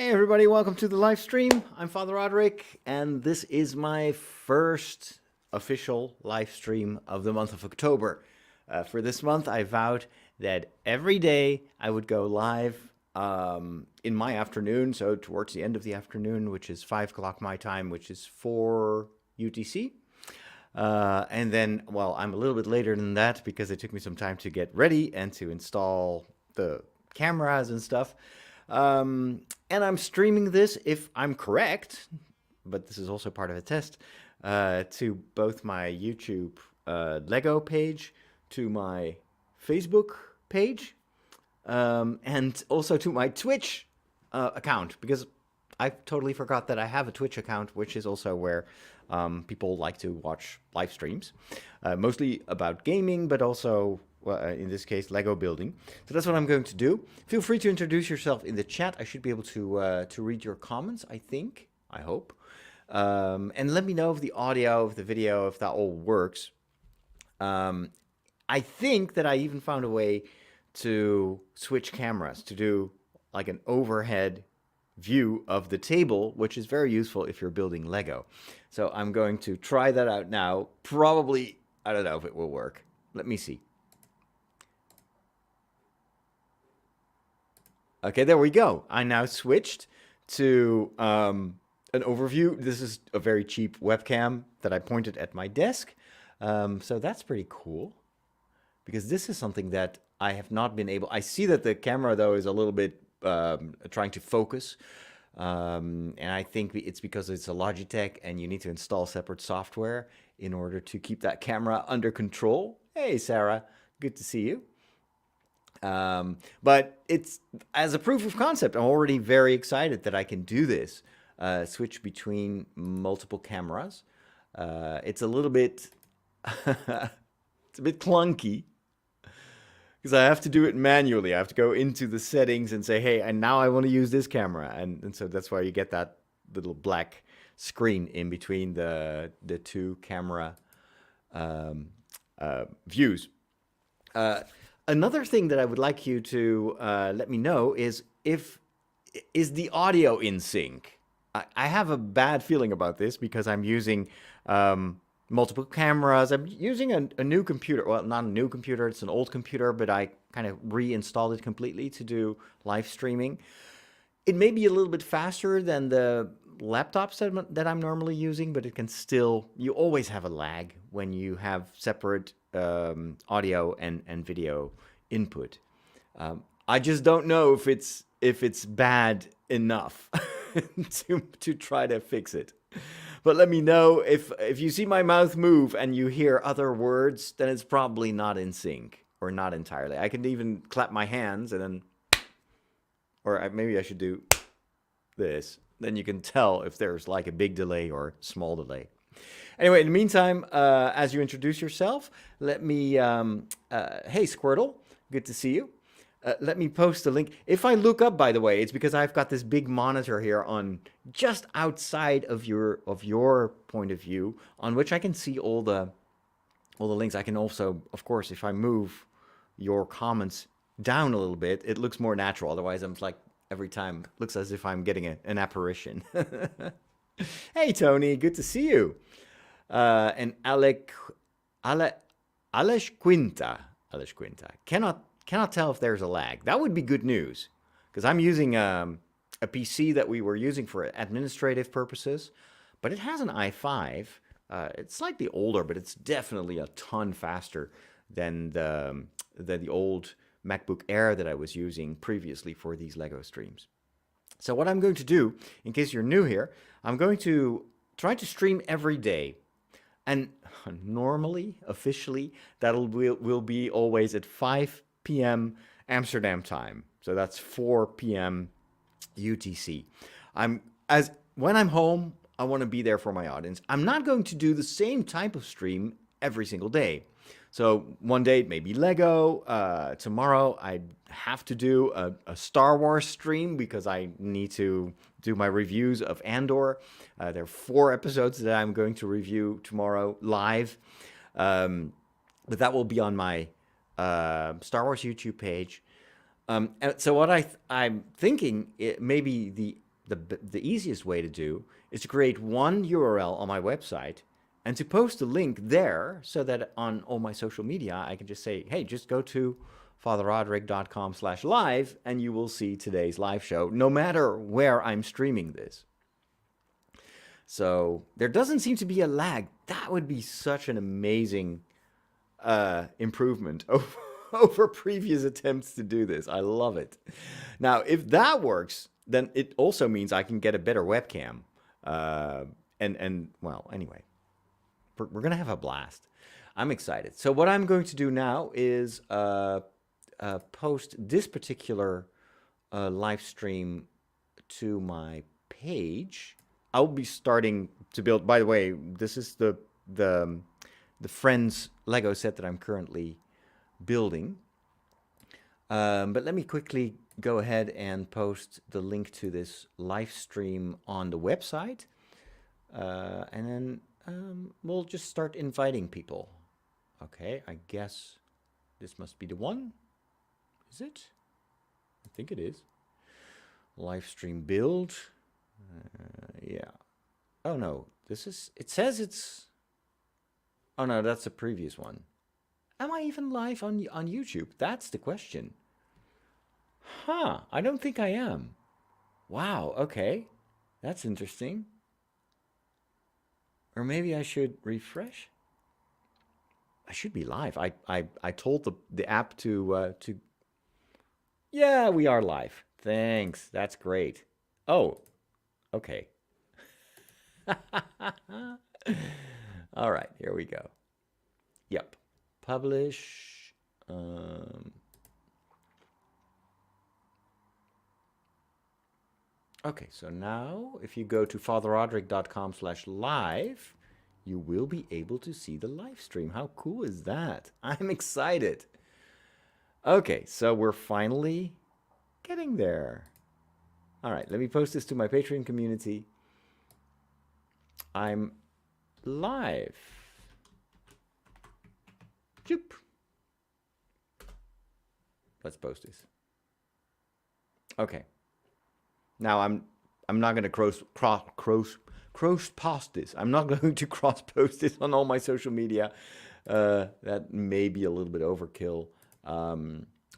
Hey everybody, welcome to the live stream. I'm Father Roderick, and this is my first official live stream of the month of October. For this month, I vowed that every day I would go live in my afternoon, so towards the end of the afternoon, which is 5 o'clock my time, which is 4 UTC. And then, well, I'm a little bit later than that because it took me some time to get ready and to install the cameras and stuff. And I'm streaming this, if I'm correct, but this is also part of a test, to both my YouTube Lego page, to my Facebook page, and also to my Twitch account, because I totally forgot that I have a Twitch account, which is also where people like to watch live streams, mostly about gaming, but also in this case, Lego building. So that's what I'm going to do. Feel free to introduce yourself in the chat. I should be able to read your comments, I think. I hope. And let me know if the audio, if the video, if that all works. I think that I even found a way to switch cameras, to do like an overhead view of the table, which is very useful if you're building Lego. So I'm going to try that out now. Probably, I don't know if it will work. Let me see. Okay, there we go. I now switched to an overview. This is a very cheap webcam that I pointed at my desk. So that's pretty cool, because this is something that I have not been able... I see that the camera, though, is a little bit trying to focus. And I think it's because it's a Logitech and you need to install separate software in order to keep that camera under control. Hey, Sarah, good to see you. But it's, as a proof of concept, I'm already very excited that I can do this, switch between multiple cameras. It's a little bit, it's a bit clunky because I have to do it manually. I have to go into the settings and say, hey, and now I want to use this camera. And so that's why you get that little black screen in between the two camera views. Another thing that I would like you to let me know is the audio in sync? I have a bad feeling about this because I'm using multiple cameras. I'm using a new computer. Well, not a new computer. It's an old computer, but I kind of reinstalled it completely to do live streaming. It may be a little bit faster than the laptops that I'm normally using, but it can still... You always have a lag when you have separate audio and video input. I just don't know if it's bad enough to try to fix it. But let me know if you see my mouth move and you hear other words, then it's probably not in sync or not entirely. I can even clap my hands and then, or maybe I should do this. Then you can tell if there's like a big delay or small delay. Anyway, in the meantime, as you introduce yourself, let me, hey Squirtle, good to see you. Let me post a link. If I look up, by the way, it's because I've got this big monitor here on just outside of your point of view, on which I can see all the links. I can also, of course, if I move your comments down a little bit, it looks more natural. Otherwise, I'm like, every time looks as if I'm getting an apparition. Hey Tony, good to see you. And Alesh Quinta cannot tell if there's a lag. That would be good news, because I'm using a PC that we were using for administrative purposes, but it has an i5. It's slightly older, but it's definitely a ton faster than the old MacBook Air that I was using previously for these Lego streams. So what I'm going to do, in case you're new here, I'm going to try to stream every day. And normally, officially, will be always at 5 p.m. Amsterdam time. So that's 4 p.m. UTC. When I'm home, I want to be there for my audience. I'm not going to do the same type of stream every single day. So one day it may be Lego. Tomorrow I have to do a Star Wars stream because I need to do my reviews of Andor. There are 4 episodes that I'm going to review tomorrow live. But that will be on my Star Wars YouTube page. And so what I'm thinking, maybe the easiest way to do is to create one URL on my website and to post a link there so that on all my social media, I can just say, hey, just go to fatherroderick.com/live and you will see today's live show, no matter where I'm streaming this. So there doesn't seem to be a lag. That would be such an amazing improvement over previous attempts to do this. I love it. Now, if that works, then it also means I can get a better webcam. And well, anyway, we're going to have a blast. I'm excited. So what I'm going to do now is post this particular live stream to my page. I'll be starting to build. By the way, this is the Friends Lego set that I'm currently building. But let me quickly go ahead and post the link to this live stream on the website. And then we'll just start inviting people. Okay, I guess this must be the one. Is it? I think it is. Live stream build. Yeah. Oh no, this is, it says it's, oh no, that's the previous one. Am I even live on YouTube? That's the question. Huh, I don't think I am. Wow, okay. That's interesting. Or maybe I should refresh. I should be live. I told the app to yeah, we are live. Thanks. That's great. Oh, okay. All right, here we go. Yep. Publish. Okay, so now if you go to fatherroderick.com/live, you will be able to see the live stream. How cool is that? I'm excited. Okay, so we're finally getting there. All right, let me post this to my Patreon community. I'm live. Joop. Let's post this. Okay. Now I'm not going to cross post this. I'm not going to cross post this on all my social media. That may be a little bit overkill.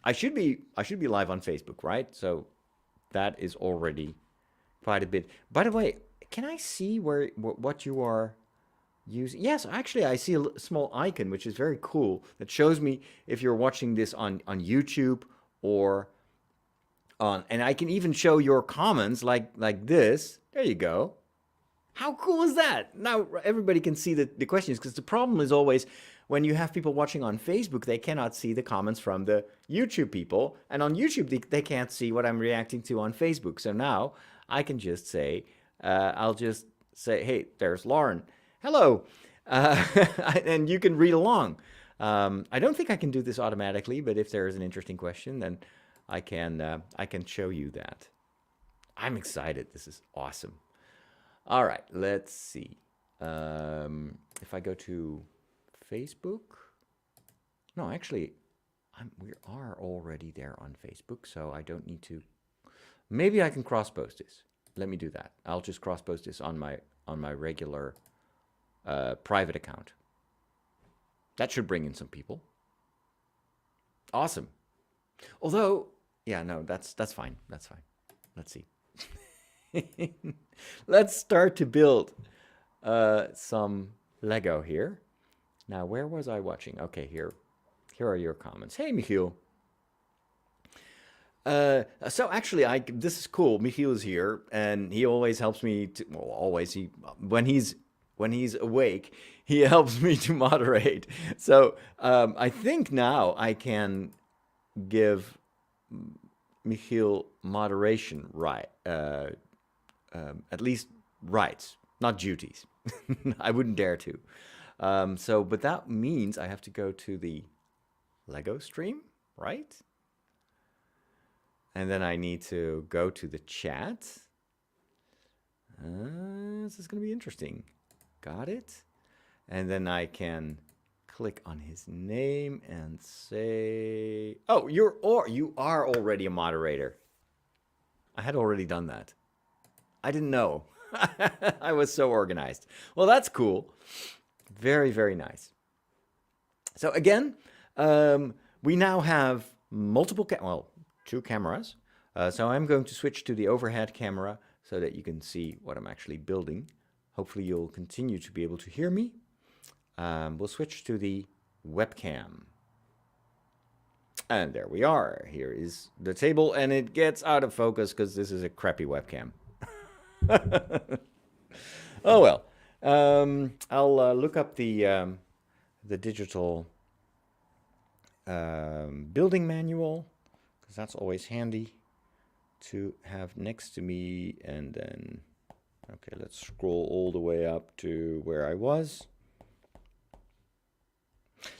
I should be live on Facebook, right? So that is already quite a bit. By the way, can I see what you are using? Yes, actually, I see a small icon, which is very cool. That shows me if you're watching this on YouTube or on, and I can even show your comments like this. There you go. How cool is that? Now everybody can see the questions, because the problem is always when you have people watching on Facebook, they cannot see the comments from the YouTube people. And on YouTube, they can't see what I'm reacting to on Facebook. So now I can just say, I'll just say, hey, there's Lauren. Hello. And you can read along. I don't think I can do this automatically, but if there is an interesting question, then I can show you that. I'm excited. This is awesome. All right, let's see. If I go to Facebook, no, actually, we are already there on Facebook, so I don't need to. Maybe I can cross post this. Let me do that. I'll just cross post this on my regular private account. That should bring in some people. Awesome. Although, yeah, no, that's fine. That's fine. Let's see. Let's start to build some Lego here. Now, where was I watching? Okay, here are your comments. Hey, Michiel. So actually, this is cool. Michiel is here, and he always helps me to. Well, always when he's awake, he helps me to moderate. So I think now I can give Michiel moderation right. At least rights, not duties. I wouldn't dare to. But that means I have to go to the Lego stream, right? And then I need to go to the chat. This is going to be interesting. Got it? And then I can click on his name and say, oh, you are already a moderator. I had already done that. I didn't know. I was so organized. Well, that's cool. Very, very nice. So again, we now have multiple, two cameras. So I'm going to switch to the overhead camera so that you can see what I'm actually building. Hopefully you'll continue to be able to hear me. We'll switch to the webcam. And there we are. Here is the table, and it gets out of focus because this is a crappy webcam. Oh well. I'll look up the digital building manual, because that's always handy to have next to me. And then, okay, let's scroll all the way up to where I was.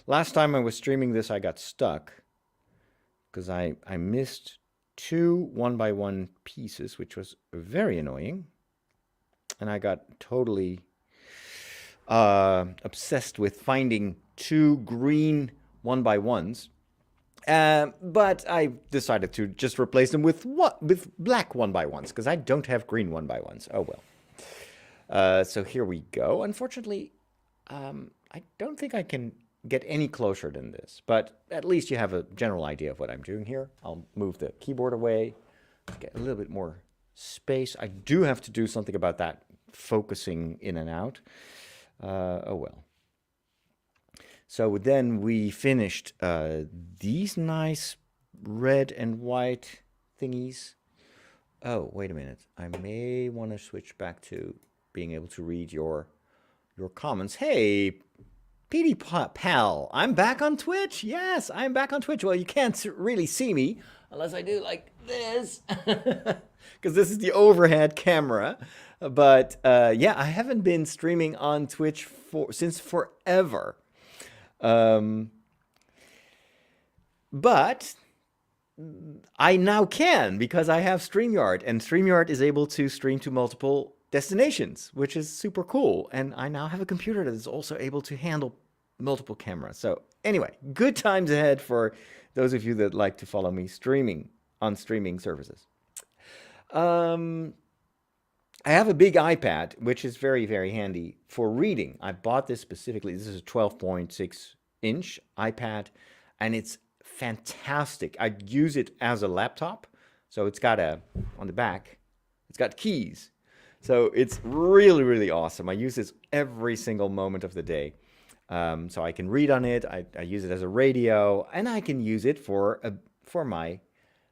Last time I was streaming this, I got stuck because I missed 2 1x1 pieces, which was very annoying. And I got totally obsessed with finding 2 green 1x1s. But I decided to just replace them with black 1x1s, because I don't have green 1x1s. Oh well. So here we go. Unfortunately, I don't think I can get any closer than this, but at least you have a general idea of what I'm doing here. I'll move the keyboard away, get a little bit more space. I do have to do something about that focusing in and out. Oh well. So then we finished these nice red and white thingies. Oh, wait a minute. I may want to switch back to being able to read your comments. Hey, PD Pal, I'm back on Twitch. Yes, I'm back on Twitch. Well, you can't really see me unless I do like this, because this is the overhead camera. But yeah, I haven't been streaming on Twitch since forever. But I now can, because I have StreamYard, and StreamYard is able to stream to multiple destinations, which is super cool. And I now have a computer that is also able to handle multiple cameras. So anyway, good times ahead for those of you that like to follow me streaming on streaming services. I have a big iPad, which is very, very handy for reading. I bought this specifically. This is a 12.6-inch iPad, and it's fantastic. I use it as a laptop. So it's got on the back, it's got keys. So it's really, really awesome. I use this every single moment of the day. So I can read on it. I use it as a radio, and I can use it for my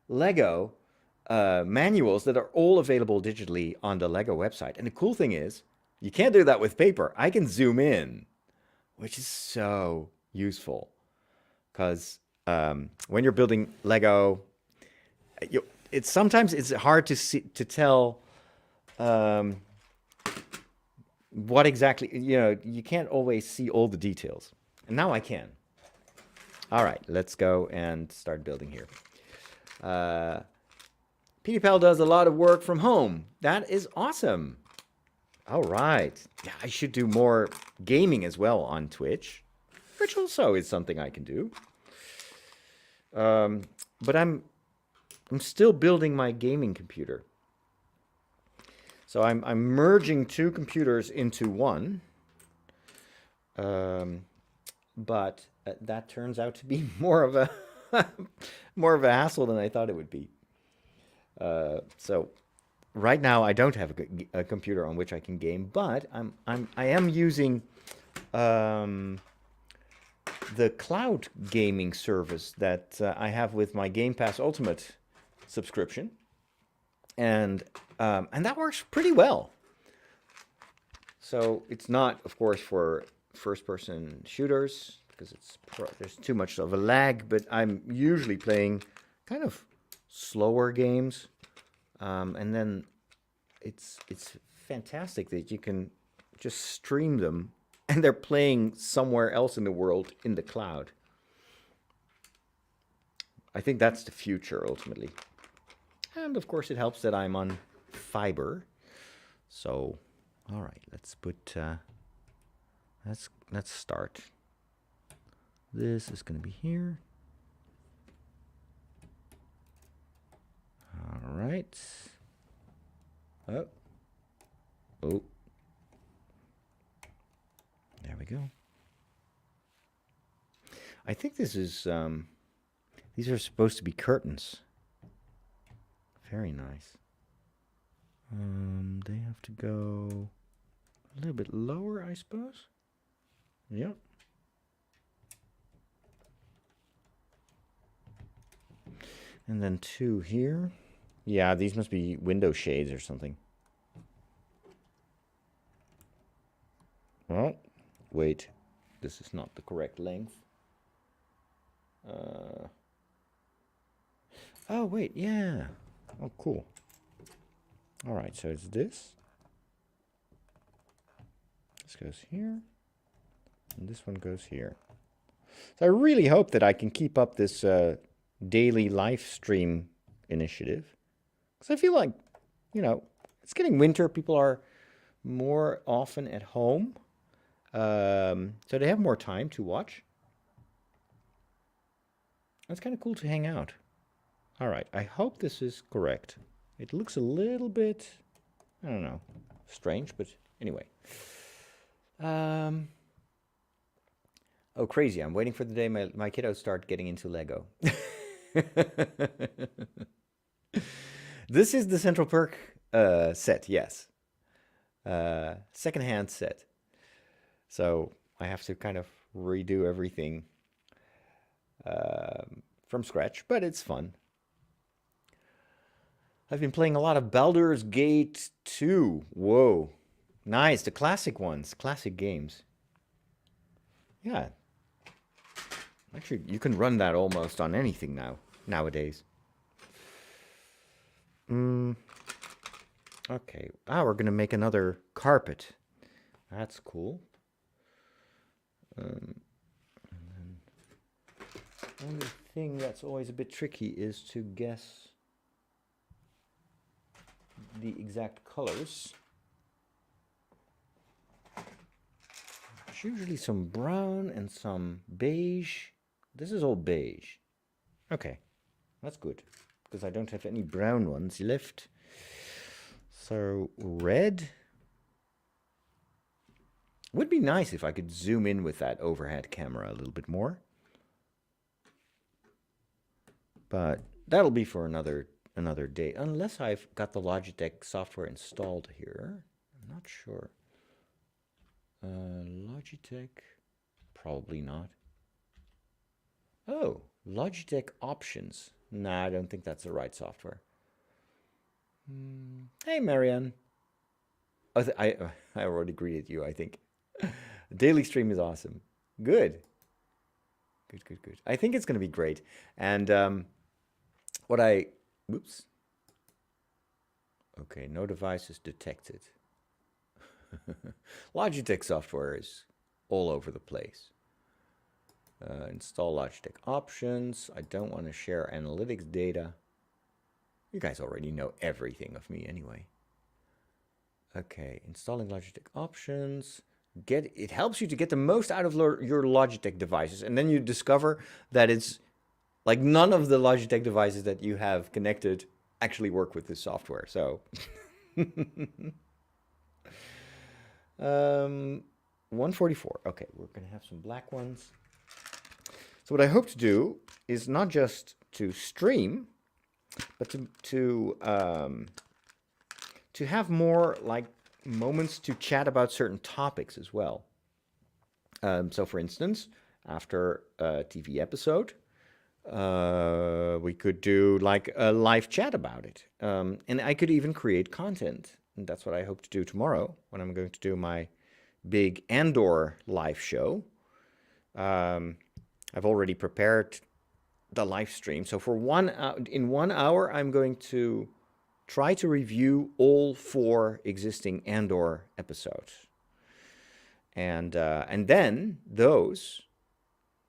Lego manuals that are all available digitally on the Lego website. And the cool thing is, you can't do that with paper. I can zoom in, which is so useful, because when you're building Lego, sometimes it's hard to tell what exactly, you can't always see all the details. And now I can. All right, let's go and start building here. PewDiePal does a lot of work from home. That is awesome. All right. Yeah, I should do more gaming as well on Twitch, which also is something I can do. But I'm still building my gaming computer. So I'm merging 2 computers into one. But that turns out to be more of a hassle than I thought it would be. So right now I don't have a computer on which I can game, but I am using the cloud gaming service that I have with my Game Pass Ultimate subscription, and that works pretty well. So it's not, of course, for first-person shooters, because there's too much of a lag, but I'm usually playing kind of slower games, and then it's fantastic that you can just stream them, and they're playing somewhere else in the world in the cloud. I think that's the future, ultimately. And of course, it helps that I'm on fiber. So, all right, let's put. Let's start. This is going to be here. All right. Oh, Oh. There we go. I think this is, these are supposed to be curtains. Very nice. They have to go a little bit lower, I suppose. Yep. And then 2 here. Yeah, these must be window shades or something. Oh, wait. This is not the correct length. Oh, wait, yeah. Oh, cool. All right, so it's this. This goes here. And this one goes here. So I really hope that I can keep up this daily live stream initiative. Because I feel like, you know, it's getting winter. People are more often at home. So they have more time to watch. It's kind of cool to hang out. All right, I hope this is correct. It looks a little bit, I don't know, strange, but anyway. Oh, crazy. I'm waiting for the day my kiddos start getting into Lego. This is the Central Perk set, yes. Secondhand set. So I have to kind of redo everything from scratch, but it's fun. I've been playing a lot of Baldur's Gate 2. Whoa. Nice. The classic ones. Classic games. Yeah. Actually, you can run that almost on anything nowadays. Okay. Ah, we're going to make another carpet. That's cool. And then the only thing that's always a bit tricky is to guess the exact colors. There's usually some brown and some beige. This is all beige. Okay, that's good, because I don't have any brown ones left. So red. Would be nice if I could zoom in with that overhead camera a little bit more. But that'll be for another day, unless I've got the Logitech software installed here. I'm not sure. Logitech, probably not. Oh, Logitech options. Nah, I don't think that's the right software. Hey, Marianne. Oh, I already greeted you, I think. Daily stream is awesome. Good. Good. I think it's going to be great. And Whoops. Okay, no devices detected. Logitech software is all over the place. Install Logitech options. I don't want to share analytics data. You guys already know everything of me anyway. Okay, installing Logitech options. It helps you to get the most out of your Logitech devices, and then you discover that it's like none of the Logitech devices that you have connected actually work with this software. So 144. Okay, we're gonna have some black ones. So what I hope to do is not just to stream, but to have more like moments to chat about certain topics as well. So for instance, after a TV episode, we could do like a live chat about it. And I could even create content. And that's what I hope to do tomorrow when I'm going to do my big Andor live show. I've already prepared the live stream. So for in 1 hour, I'm going to try to review all 4 existing Andor episodes. And then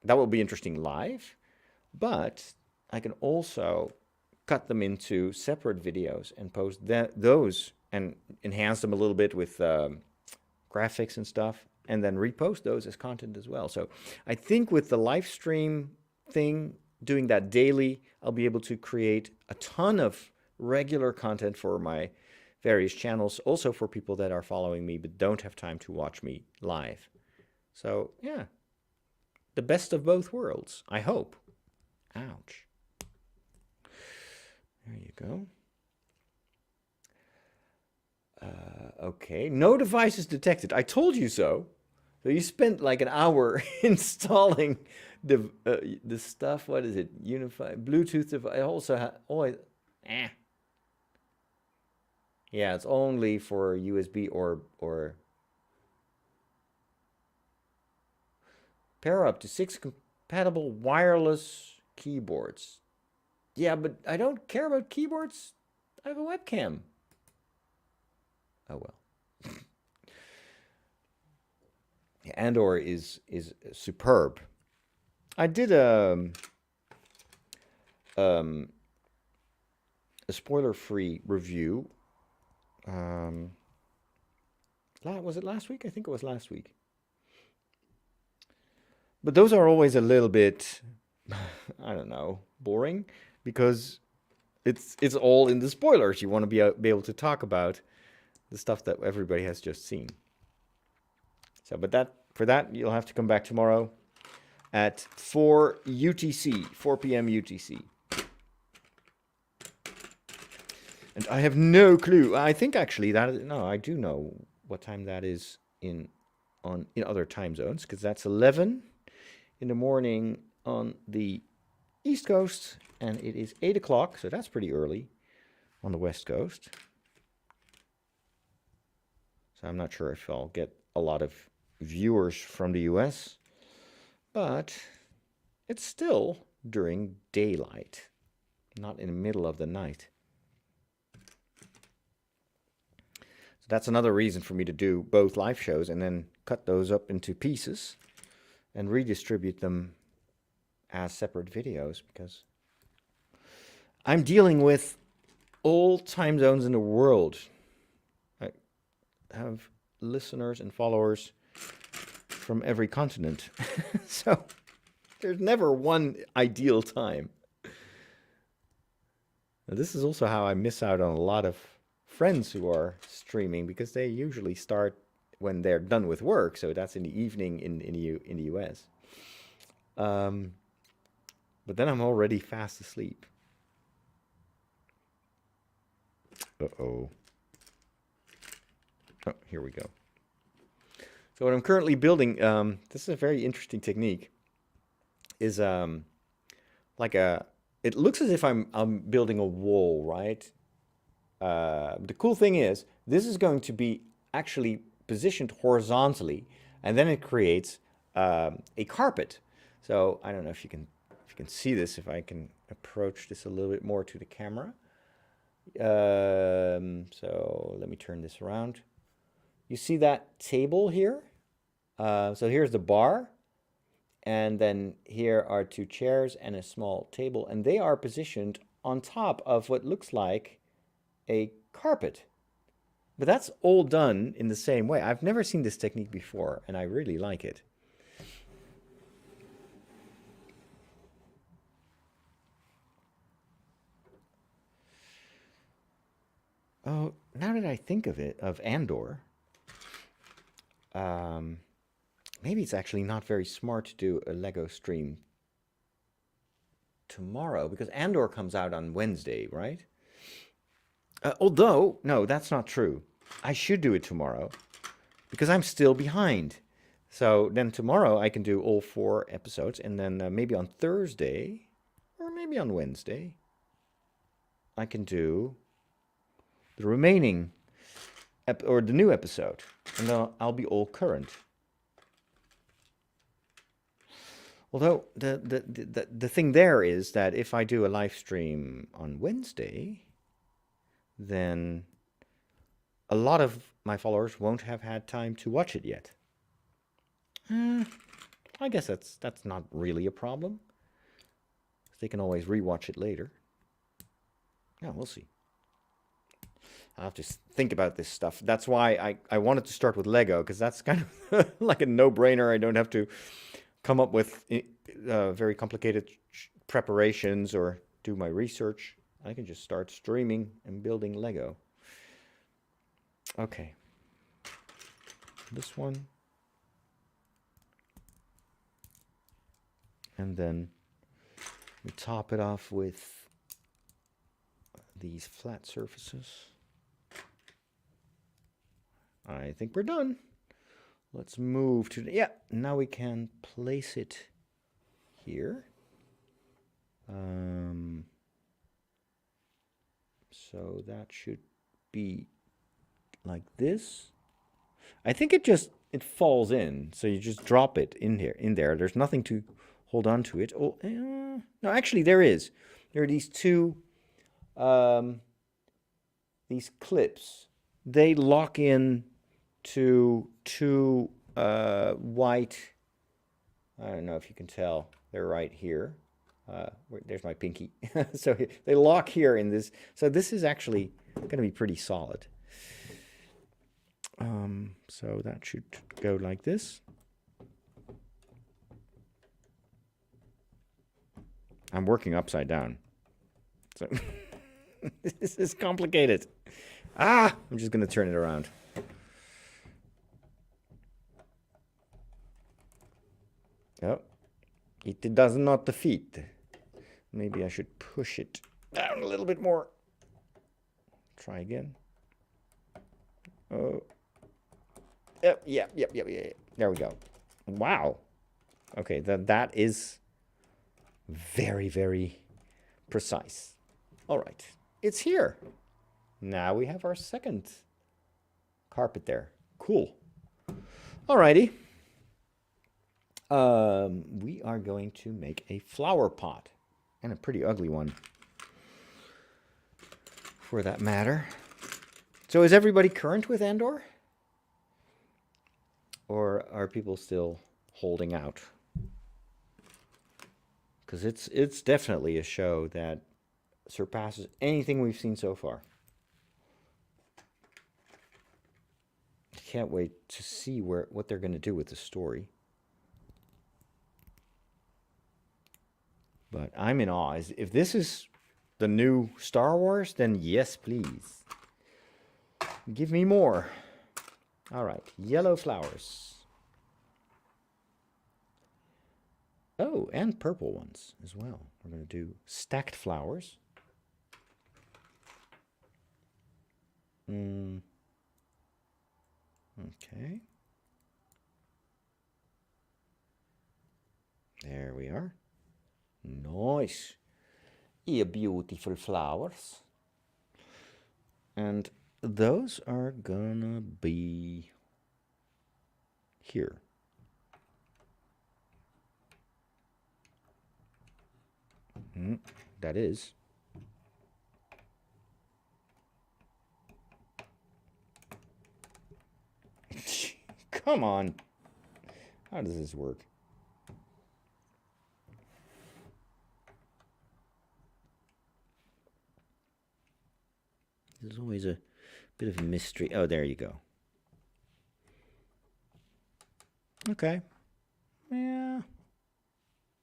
that will be interesting live, but I can also cut them into separate videos and post those and enhance them a little bit with graphics and stuff, and then repost those as content as well. So I think with the live stream thing, doing that daily, I'll be able to create a ton of regular content for my various channels, also for people that are following me but don't have time to watch me live. So, yeah, the best of both worlds, I hope. Ouch. There you go. Okay, no devices detected. I told you so. So you spent like an hour installing the stuff. What is it? Unified Bluetooth device. I also always. Yeah, it's only for USB or pair up to 6 compatible wireless keyboards. Yeah, but I don't care about keyboards. I have a webcam. Oh well. Andor is superb. I did a spoiler-free review. Was it last week? I think it was last week. But those are always a little bit, I don't know, boring because it's all in the spoilers. You want to be able to talk about the stuff that everybody has just seen. So, but for that you'll have to come back tomorrow at 4 UTC, 4 p.m. UTC. And I have no clue. I think actually I do know what time that is in other time zones, because that's 11 in the morning on the East Coast, and it is 8 o'clock, so that's pretty early on the West Coast. So I'm not sure if I'll get a lot of viewers from the US, but it's still during daylight, not in the middle of the night. So that's another reason for me to do both live shows and then cut those up into pieces and redistribute them as separate videos, because I'm dealing with all time zones in the world. I have listeners and followers from every continent. So there's never one ideal time. Now, this is also how I miss out on a lot of friends who are streaming, because they usually start when they're done with work, so that's in the evening in the US. But then I'm already fast asleep. Uh-oh. Oh, here we go. So what I'm currently building, this is a very interesting technique, is like it looks as if I'm building a wall, right? The cool thing is, this is going to be actually positioned horizontally, and then it creates a carpet. So I don't know if you can see this, if I can approach this a little bit more to the camera. So let me turn this around. You see that table here? So here's the bar, and then here are 2 chairs and a small table, and they are positioned on top of what looks like a carpet. But that's all done in the same way. I've never seen this technique before, and I really like it. Oh, now that I think of it, of Andor, maybe it's actually not very smart to do a Lego stream tomorrow, because Andor comes out on Wednesday, right? Although, no, that's not true. I should do it tomorrow, because I'm still behind. So then tomorrow I can do all 4 episodes, and then maybe on Thursday, or maybe on Wednesday, I can do the remaining, or the new episode, and then I'll be all current. Although the thing there is that if I do a live stream on Wednesday, then a lot of my followers won't have had time to watch it yet. I guess that's not really a problem. They can always rewatch it later. Yeah, we'll see. I'll have to think about this stuff. That's why I wanted to start with Lego, because that's kind of like a no-brainer. I don't have to come up with very complicated preparations or do my research. I can just start streaming and building Lego. Okay. This one. And then we top it off with these flat surfaces. I think we're done. Let's move to, yeah, now we can place it here. So that should be like this. I think it falls in, so you just drop it in there. There's nothing to hold on to it. Oh, no, actually there is. There are these two, these clips. They lock in to two white, I don't know if you can tell, they're right here. There's my pinky. So they lock here in this. So this is actually going to be pretty solid. So that should go like this. I'm working upside down. So this is complicated. I'm just going to turn it around. Oh, it does not fit. Maybe I should push it down a little bit more. Try again. Oh. Yep. There we go. Wow. Okay, that is very, very precise. All right, it's here. Now we have our second carpet there. Cool. Alrighty. We are going to make a flower pot, and a pretty ugly one for that matter. So is everybody current with Andor? Or are people still holding out? Because it's definitely a show that surpasses anything we've seen so far. Can't wait to see what they're going to do with the story. But I'm in awe. If this is the new Star Wars, then yes, please. Give me more. All right, yellow flowers. Oh, and purple ones as well. We're going to do stacked flowers. Okay. There we are. Nice. Yeah, beautiful flowers. And those are gonna be here. That is. Come on. How does this work? There's always a bit of a mystery. Oh, there you go. Okay. Yeah.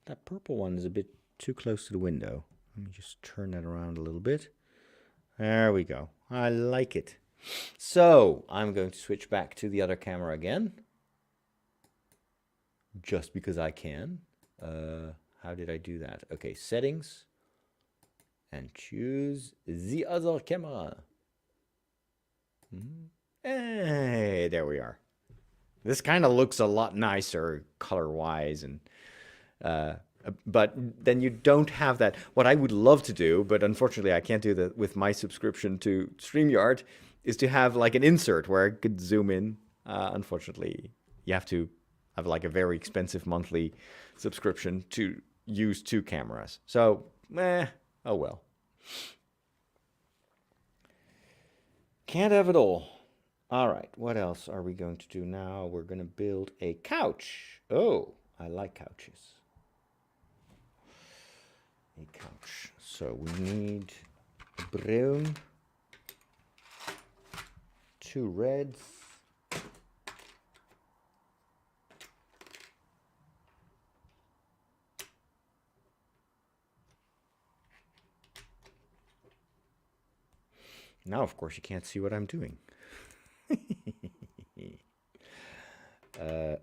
That purple one is a bit too close to the window. Let me just turn that around a little bit. There we go. I like it. So I'm going to switch back to the other camera again. Just because I can. How did I do that? Okay, settings. And choose the other camera. Hey, there we are. This kind of looks a lot nicer color-wise, and but then you don't have that. What I would love to do, but unfortunately I can't do that with my subscription to StreamYard, is to have like an insert where I could zoom in. Unfortunately, you have to have like a very expensive monthly subscription to use two cameras. So, oh well. Can't have it all. All right, what else are we going to do now? We're going to build a couch. Oh, I like couches. A couch. So we need a brown, 2 reds, now, of course, you can't see what I'm doing.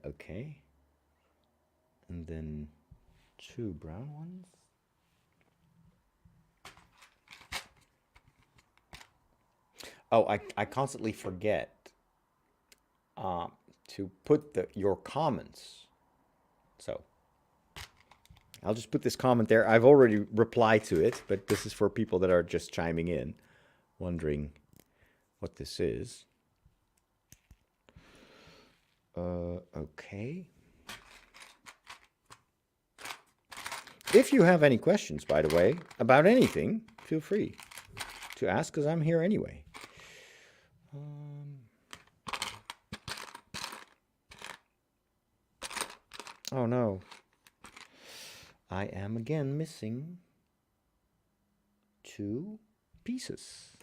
Okay. And then 2 brown ones. Oh, I constantly forget to put your comments. So I'll just put this comment there. I've already replied to it, but this is for people that are just chiming in, wondering what this is. Okay. If you have any questions, by the way, about anything, feel free to ask, because I'm here anyway. Oh no. I am again missing 2 pieces.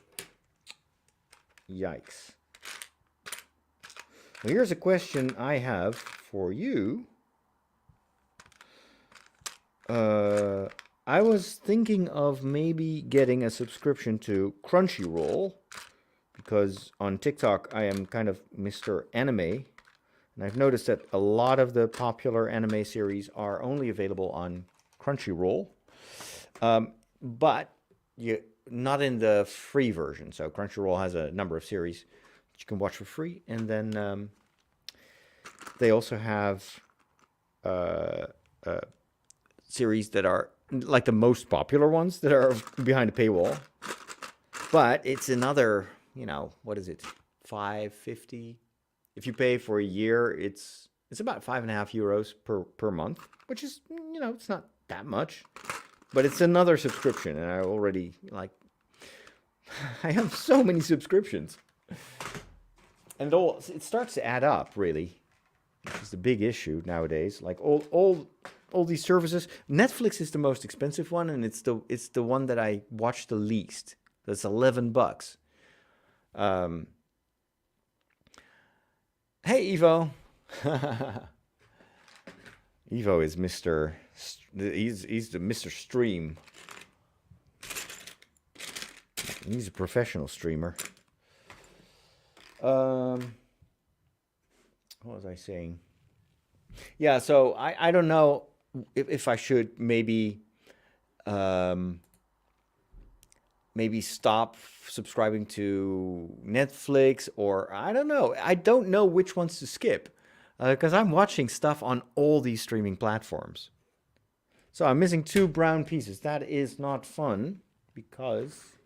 Yikes. Well, here's a question I have for you. I was thinking of maybe getting a subscription to Crunchyroll, because on TikTok I am kind of Mr. Anime, and I've noticed that a lot of the popular anime series are only available on Crunchyroll, but not in the free version. So Crunchyroll has a number of series that you can watch for free, and then they also have series that are like the most popular ones that are behind a paywall. But it's another, what is it, $5.50? If you pay for a year, it's about €5.50 per month, which is, it's not that much. But it's another subscription, and I already, I have so many subscriptions. And it starts to add up, really. Which is the big issue nowadays. Like all these services. Netflix is the most expensive one, and it's the one that I watch the least. That's $11. Hey, Evo. Evo is Mr. He's the Mr. Stream. He's a professional streamer. What was I saying? Yeah, so I don't know if I should maybe stop subscribing to Netflix, or I don't know. I don't know which ones to skip, because I'm watching stuff on all these streaming platforms. So I'm missing 2 brown pieces. That is not fun, because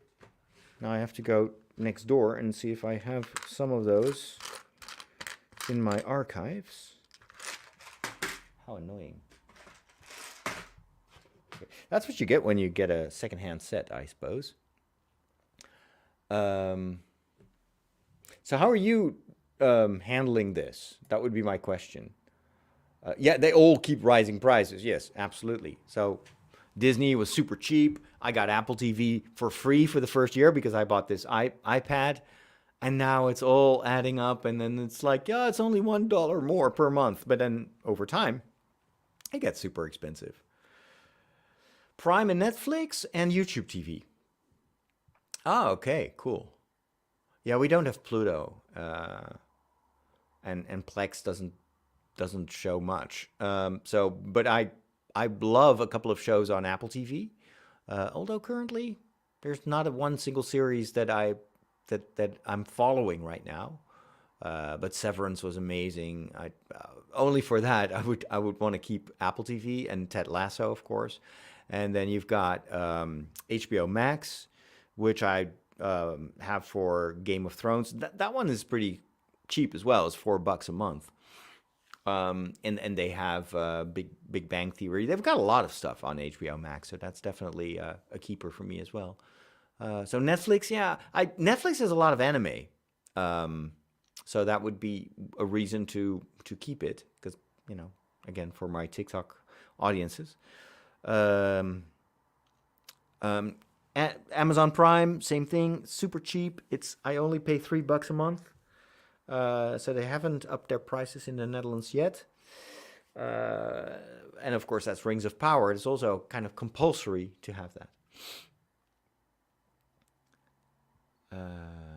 now I have to go next door and see if I have some of those in my archives. How annoying. Okay. That's what you get when you get a secondhand set, I suppose. So how are you handling this? That would be my question. Yeah, they all keep rising prices. Yes, absolutely. So Disney was super cheap. I got Apple TV for free for the first year because I bought this iPad. And now it's all adding up. And then it's like, yeah, it's only $1 more per month. But then over time, it gets super expensive. Prime and Netflix and YouTube TV. Oh, okay, cool. Yeah, we don't have Pluto. And Plex doesn't show much. But I love a couple of shows on Apple TV. Although currently there's not one single series that I'm following right now. But Severance was amazing. Only for that I would want to keep Apple TV, and Ted Lasso, of course. And then you've got HBO Max, which I have for Game of Thrones. That one is pretty cheap as well. It's $4 a month. And they have Big Bang Theory. They've got a lot of stuff on HBO Max, so that's definitely a keeper for me as well. So Netflix, yeah, Netflix has a lot of anime, so that would be a reason to keep it, because again, for my TikTok audiences. Amazon Prime, same thing, super cheap. I only pay $3 a month. So they haven't upped their prices in the Netherlands yet. And of course, that's Rings of Power. It's also kind of compulsory to have that.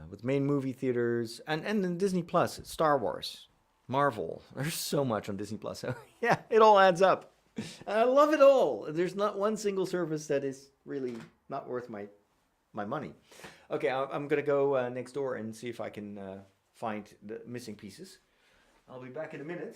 with main movie theaters, and then Disney Plus, Star Wars, Marvel. There's so much on Disney Plus. So yeah, it all adds up. I love it all. There's not one single service that is really not worth my money. Okay, I'm gonna go next door and see if I can find the missing pieces. I'll be back in a minute.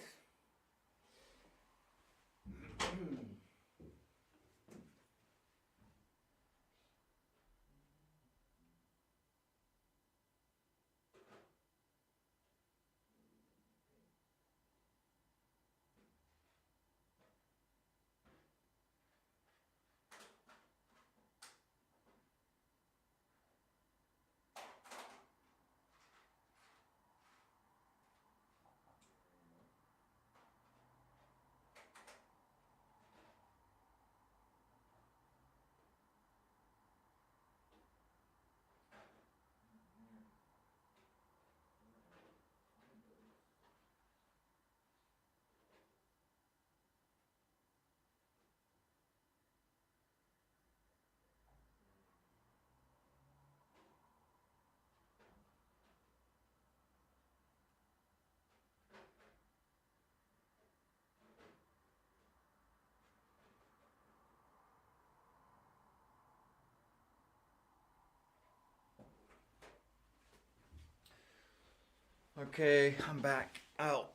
Okay, I'm back. I'll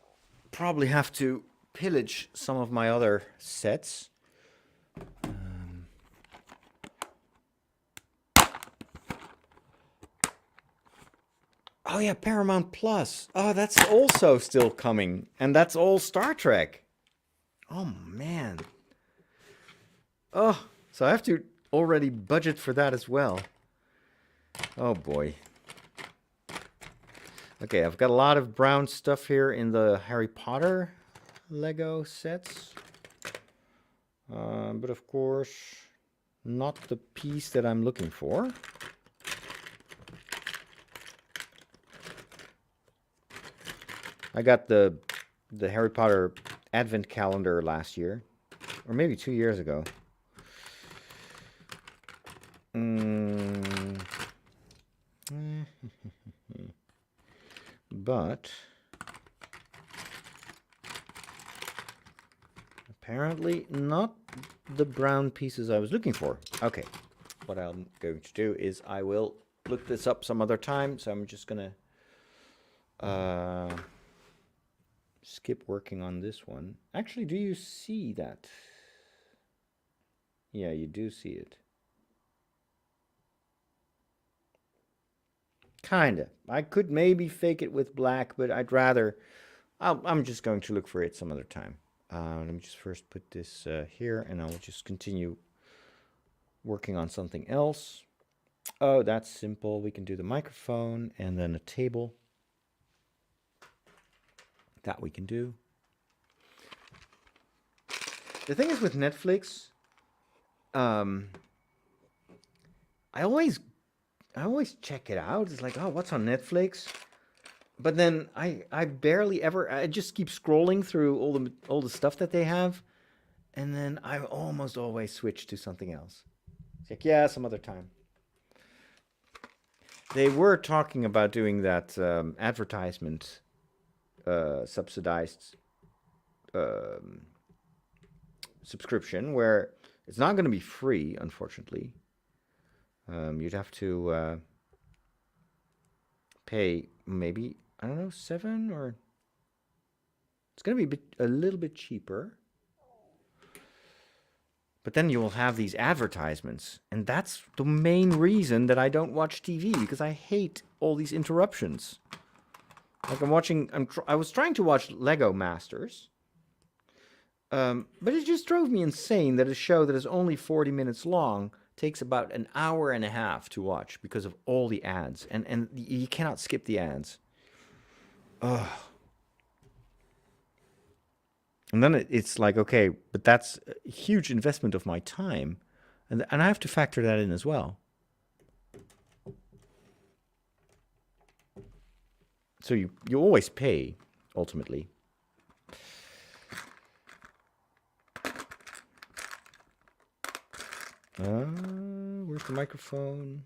probably have to pillage some of my other sets. Oh yeah, Paramount Plus. Oh, that's also still coming, and that's all Star Trek. Oh man. Oh, so I have to already budget for that as well. Oh boy. Okay, I've got a lot of brown stuff here in the Harry Potter Lego sets. But of course, not the piece that I'm looking for. I got the Harry Potter Advent calendar last year, or maybe 2 years ago. But apparently not the brown pieces I was looking for. Okay, what I'm going to do is I will look this up some other time. So I'm just gonna skip working on this one. Actually, do you see that? Yeah, you do see it. Kinda. I could maybe fake it with black, but I'd rather... I'm just going to look for it some other time. Let me just first put this here, and I'll just continue working on something else. Oh, that's simple. We can do the microphone and then a table. That we can do. The thing is with Netflix, I always check it out. It's like, oh, what's on Netflix? But then I barely ever, I just keep scrolling through all the stuff that they have, and then I almost always switch to something else. It's like, yeah, some other time. They were talking about doing that advertisement subsidized subscription where it's not going to be free, unfortunately. You'd have to pay maybe, I don't know, 7 or... It's going to be a little bit cheaper. But then you will have these advertisements. And that's the main reason that I don't watch TV, because I hate all these interruptions. Like I was trying to watch Lego Masters. But it just drove me insane that a show that is only 40 minutes long takes about an hour and a half to watch because of all the ads. And you cannot skip the ads. Ugh. And then it's like, okay, but that's a huge investment of my time. And I have to factor that in as well. So you always pay, ultimately. Where's the microphone?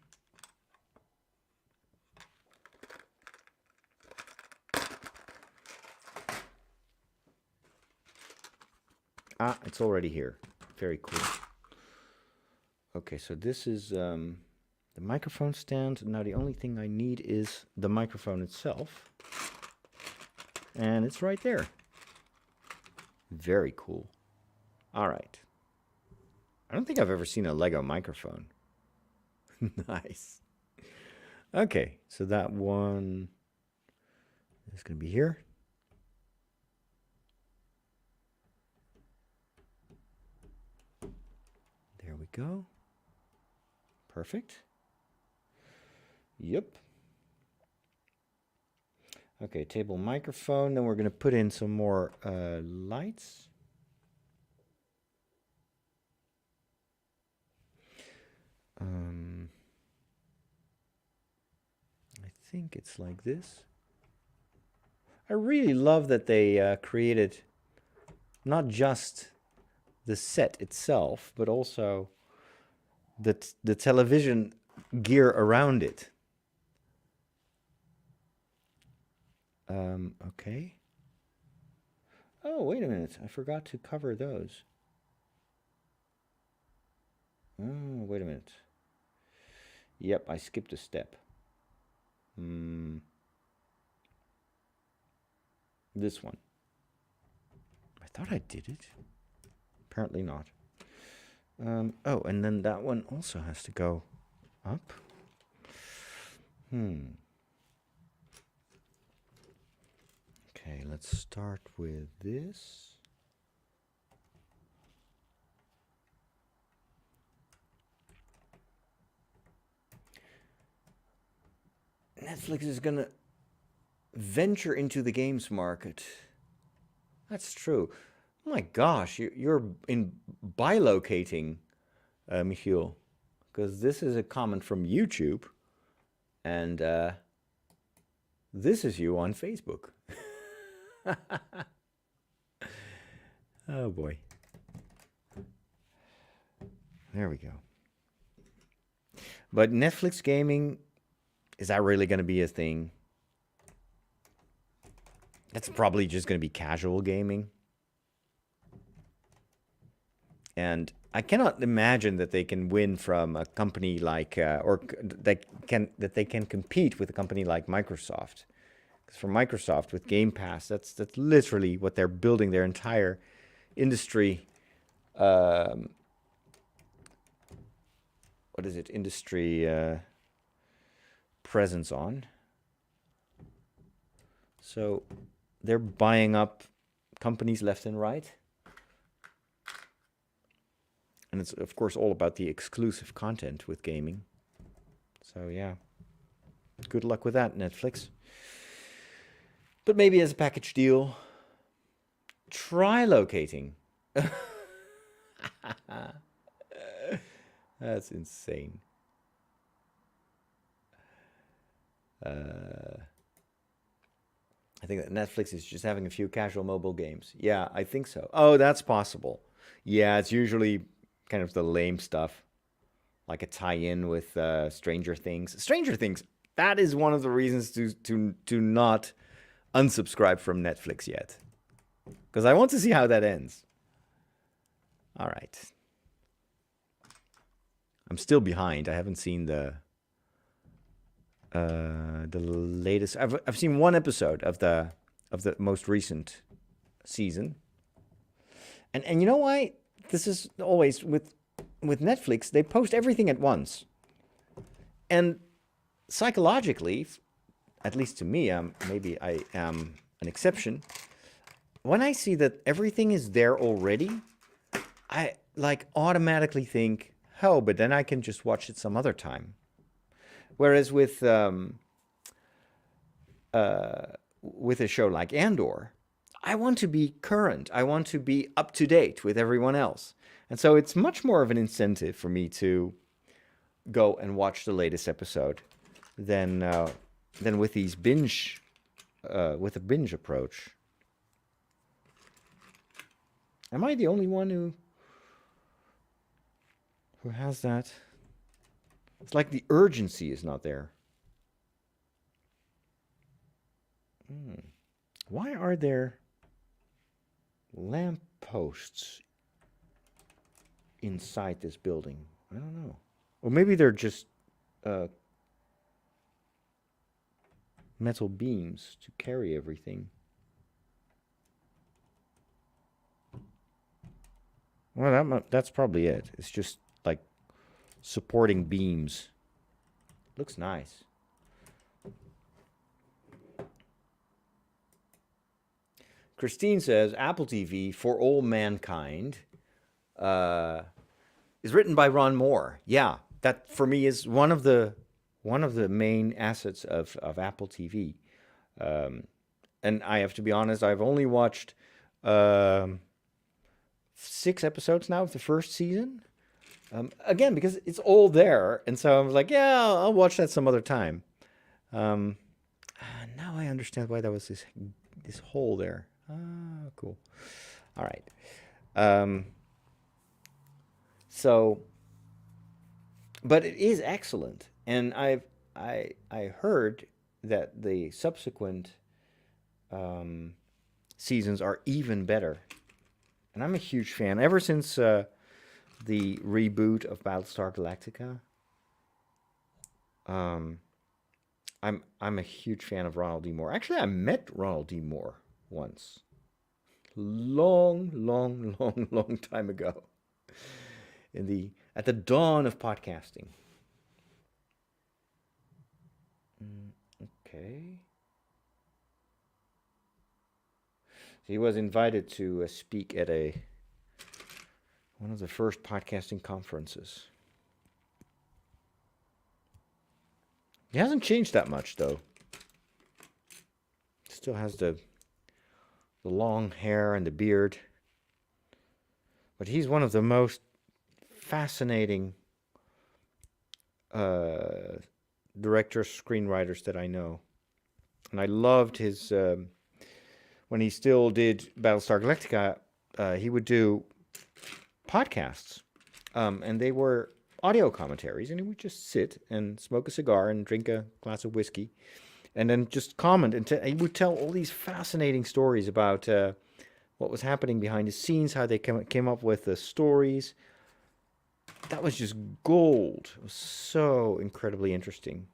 Ah, it's already here. Very cool. Okay, so this is the microphone stand. Now the only thing I need is the microphone itself. And it's right there. Very cool. All right. I don't think I've ever seen a Lego microphone. Nice. Okay, so that one is going to be here. There we go. Perfect. Yep. Okay, table microphone. Then we're going to put in some more lights. I think it's like this. I really love that they created not just the set itself, but also the television gear around it. Okay. Oh, wait a minute. I forgot to cover those. Oh, wait a minute. Yep, I skipped a step. This one. I thought I did it. Apparently not. Oh, and then that one also has to go up. Okay, let's start with this. Netflix is gonna venture into the games market. That's true. Oh my gosh, you're in bilocating, Michiel, because this is a comment from YouTube, and this is you on Facebook. Oh boy. There we go. But Netflix gaming, is that really going to be a thing? That's probably just going to be casual gaming. And I cannot imagine that they can win from a company like, or that they can compete with a company like Microsoft. Because for Microsoft with Game Pass, that's literally what they're building their entire industry. What is it? Industry presence on. So they're buying up companies left and right. And it's, of course, all about the exclusive content with gaming. So, yeah. Good luck with that, Netflix. But maybe as a package deal, try locating. That's insane. I think that Netflix is just having a few casual mobile games. Yeah, I think so. Oh, that's possible. Yeah, it's usually kind of the lame stuff, like a tie-in with Stranger Things. Stranger Things, that is one of the reasons to not unsubscribe from Netflix yet, because I want to see how that ends. All right, I'm still behind. I haven't seen the latest. I've seen one episode of the most recent season, and you know why? This is always with Netflix. They post everything at once, and psychologically, at least to me, maybe I am an exception. When I see that everything is there already, I like automatically think, oh, but then I can just watch it some other time. Whereas with a show like Andor, I want to be current. I want to be up to date with everyone else. And so it's much more of an incentive for me to go and watch the latest episode than with these with a binge approach. Am I the only one who has that? It's like the urgency is not there. Why are there lampposts inside this building. I don't know. Or maybe they're just uh, metal beams to carry everything. Well, that's probably it. It's just like supporting beams. Looks nice. Christine says Apple TV for All Mankind is written by Ron Moore. Yeah, that for me is one of the main assets of Apple TV. And I have to be honest, I've only watched 6 episodes now of the first season. Again, because it's all there, and so I was like, yeah, I'll watch that some other time. Now I understand why there was this hole there. Ah, cool. All right. So, but it is excellent, and I heard that the subsequent seasons are even better, and I'm a huge fan. Ever since the reboot of Battlestar Galactica, I'm a huge fan of Ronald D. Moore. Actually, I met Ronald D. Moore once, long, long, long, long time ago, at the dawn of podcasting. Okay. He was invited to speak at one of the first podcasting conferences. He hasn't changed that much, though. Still has the long hair and the beard. But he's one of the most fascinating directors, screenwriters that I know. And I loved his... when he still did Battlestar Galactica, he would do podcasts. And they were audio commentaries, and he would just sit and smoke a cigar and drink a glass of whiskey, and then just comment. And he would tell all these fascinating stories about what was happening behind the scenes, how they came up with the stories. That was just gold. It was so incredibly interesting.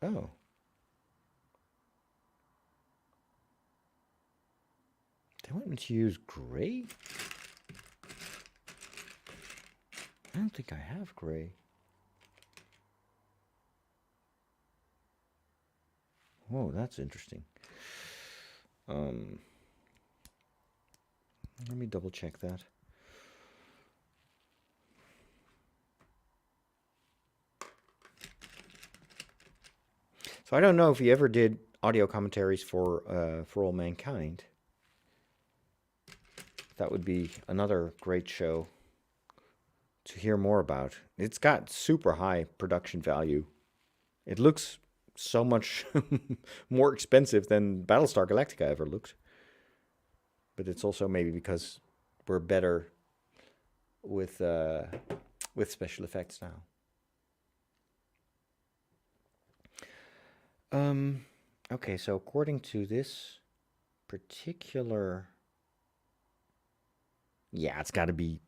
Oh. They want me to use gray? I don't think I have gray. Oh, that's interesting. Let me double check that. So I don't know if he ever did audio commentaries for All Mankind. That would be another great show to hear more about. It's got super high production value. It looks so much more expensive than Battlestar Galactica ever looked. But it's also maybe because we're better with special effects now. Okay, so according to this particular... Yeah, it's got to be...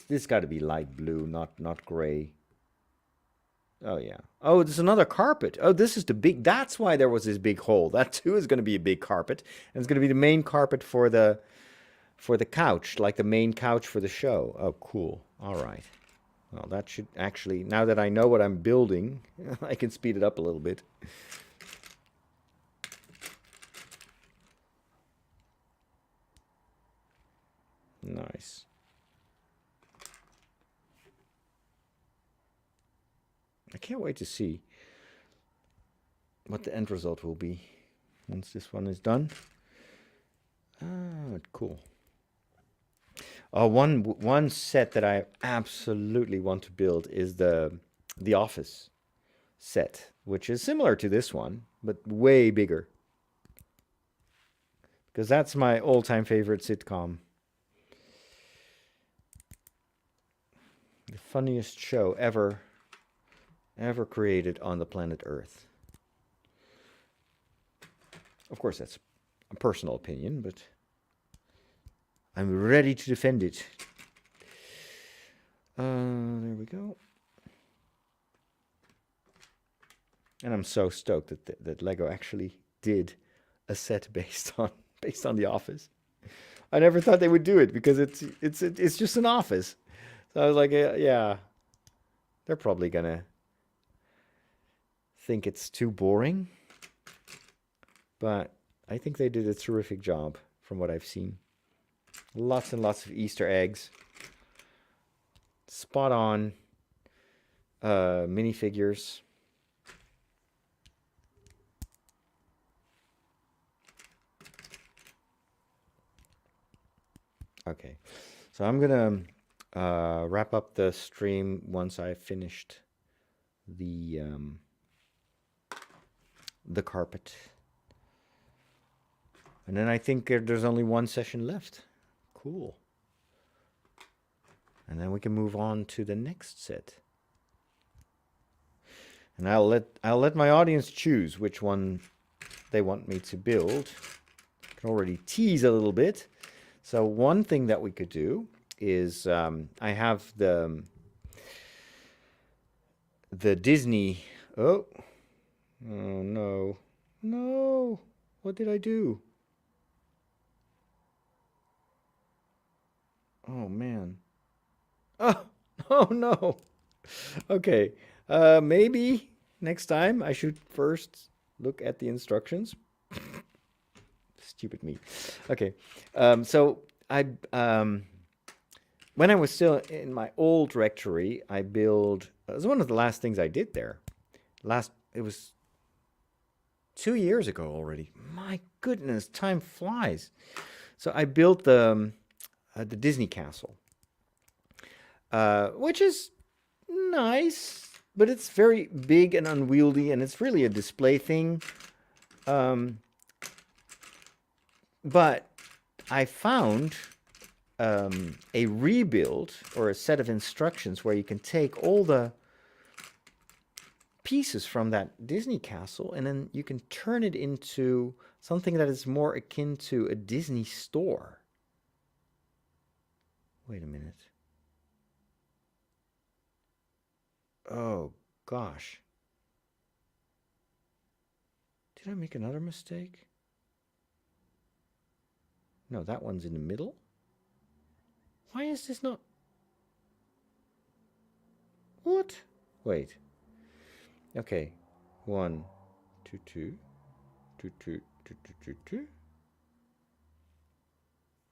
This got to be light blue, not gray. Oh, yeah. Oh, there's another carpet. Oh, this is the big... That's why there was this big hole. That, too, is going to be a big carpet. And it's going to be the main carpet for the couch, like the main couch for the show. Oh, cool. All right. Well, that should actually... Now that I know what I'm building, I can speed it up a little bit. Nice. I can't wait to see what the end result will be once this one is done. Ah, cool. One set that I absolutely want to build is the Office set, which is similar to this one, but way bigger. Because that's my all-time favorite sitcom. The funniest show ever created on the planet Earth. Of course, that's a personal opinion, but I'm ready to defend it. There we go. And I'm so stoked that Lego actually did a set based on The Office. I never thought they would do it because it's just an office. So I was like, yeah, they're probably gonna think it's too boring, but I think they did a terrific job from what I've seen. Lots and lots of Easter eggs. Spot on minifigures. Okay, so I'm gonna wrap up the stream once I've finished the carpet. And then I think there's only one session left. Cool. And then we can move on to the next set. And I'll let my audience choose which one they want me to build. I can already tease a little bit. So one thing that we could do is I have the Disney. Oh no. No. What did I do? Oh man. Oh no. Okay. Maybe next time I should first look at the instructions. Stupid me. Okay. So I when I was still in my old rectory, it was one of the last things I did there. It was 2 years ago already. My goodness, time flies. So I built the Disney castle, which is nice, but it's very big and unwieldy, and it's really a display thing. But I found a rebuild or a set of instructions where you can take all the pieces from that Disney castle and then you can turn it into something that is more akin to a Disney store. Wait a minute. Oh, gosh. Did I make another mistake? No, that one's in the middle. Why is this not... What? Wait. Okay. 1, 2, 2, 2, 2, 2, 2, 2, 2.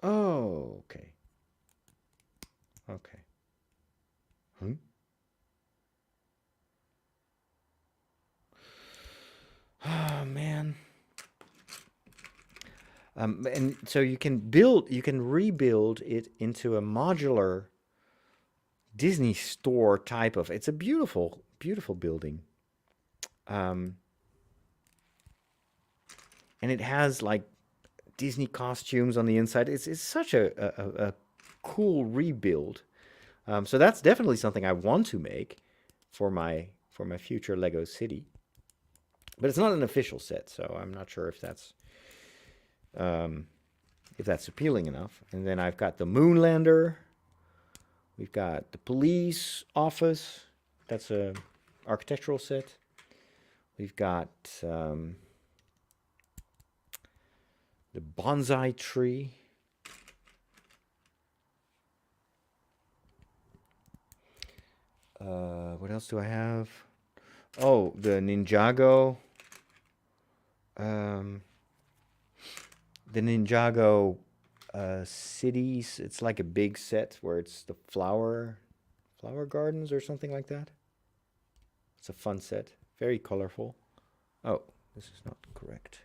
Oh, okay. Okay. Oh, man. And so you can rebuild it into a modular Disney store type of. It's a beautiful, beautiful building. And it has like Disney costumes on the inside. It's such a cool rebuild. So that's definitely something I want to make for my future Lego city. But it's not an official set, so I'm not sure if that's appealing enough. And then I've got the Moonlander. We've got the police office. That's a architectural set. We've got the bonsai tree. What else do I have? Oh, the Ninjago. The Ninjago cities. It's like a big set where it's the flower gardens or something like that. It's a fun set. Very colorful. Oh, this is not correct.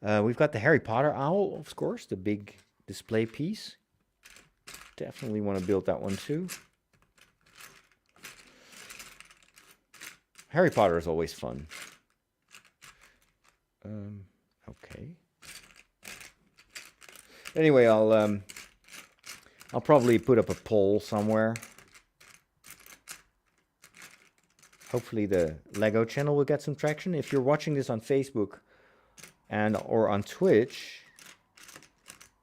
We've got the Harry Potter owl, of course, the big display piece. Definitely want to build that one too. Harry Potter is always fun. Okay. Anyway, I'll probably put up a poll somewhere. hopefully the Lego channel will get some traction. If you're watching this on Facebook and or on Twitch,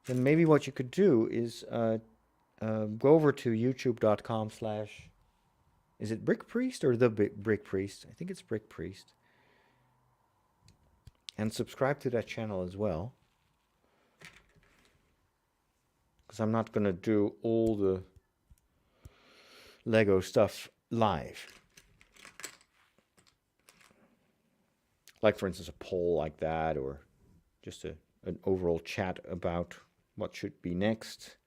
then maybe what you could do is go over to youtube.com/ is it Brick Priest or the Brick Priest? I think it's Brick Priest. And subscribe to that channel as well. Because I'm not going to do all the Lego stuff live. Like, for instance, a poll like that, or just an overall chat about what should be next.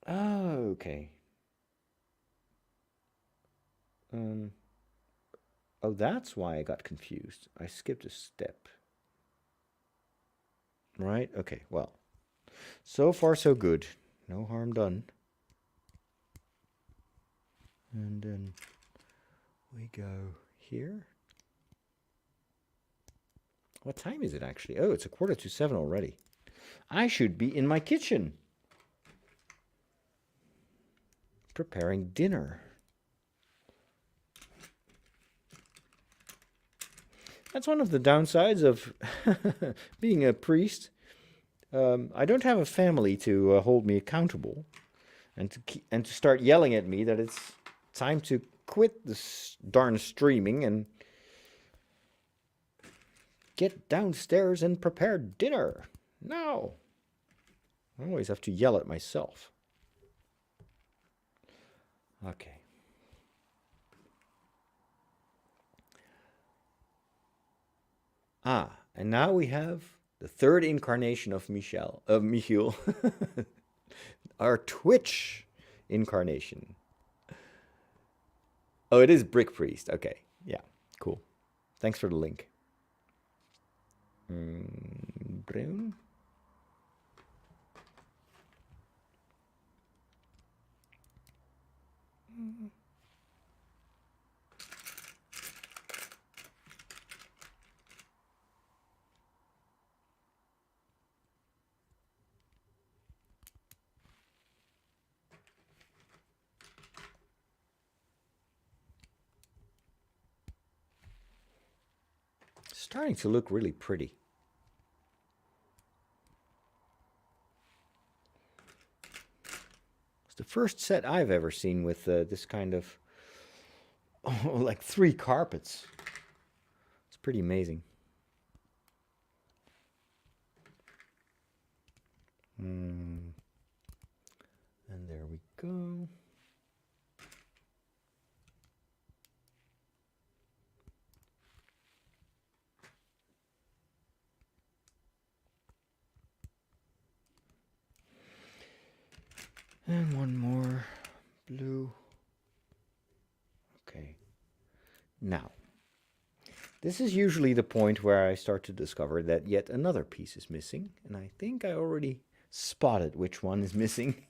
Oh, okay. Oh, that's why I got confused. I skipped a step. Right? Okay, well. So far, so good. No harm done. And then we go here. What time is it actually? Oh, it's 6:45 already. I should be in my kitchen preparing dinner. That's one of the downsides of being a priest. I don't have a family to hold me accountable and to start yelling at me that it's time to quit this darn streaming and get downstairs and prepare dinner. No. I always have to yell at myself. Okay. And now we have the third incarnation of Michiel. Our Twitch incarnation. Oh, it is Brick Priest. Okay. Yeah. Cool. Thanks for the link. Brown. Starting to look really pretty. It's the first set I've ever seen with this kind of like 3 carpets. It's pretty amazing. And there we go. And one more blue. Okay. Now, this is usually the point where I start to discover that yet another piece is missing. And I think I already spotted which one is missing.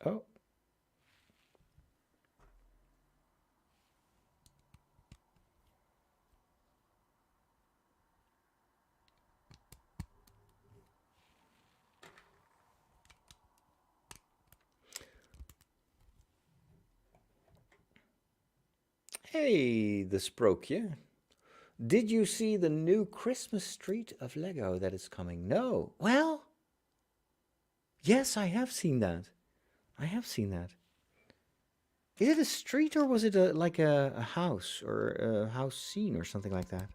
Oh. Hey, the Sprookje. Did you see the new Christmas street of Lego that is coming? No. Well, yes, I have seen that. I have seen that. Is it a street or was it like a house or a house scene or something like that?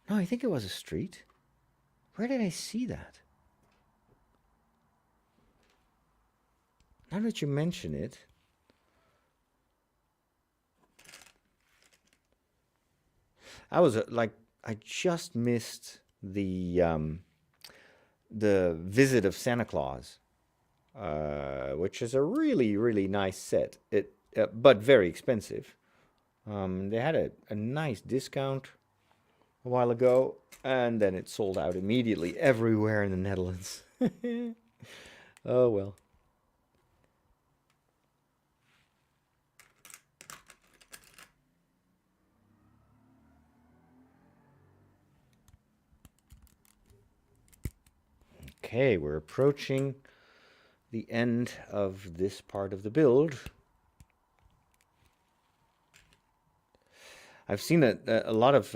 No, I think it was a street. Where did I see that? Now that you mention it. I was I just missed the Visit of Santa Claus, which is a really, really nice set. But very expensive. They had a nice discount a while ago, and then it sold out immediately everywhere in the Netherlands. Oh well. Okay, we're approaching the end of this part of the build. I've seen that a lot of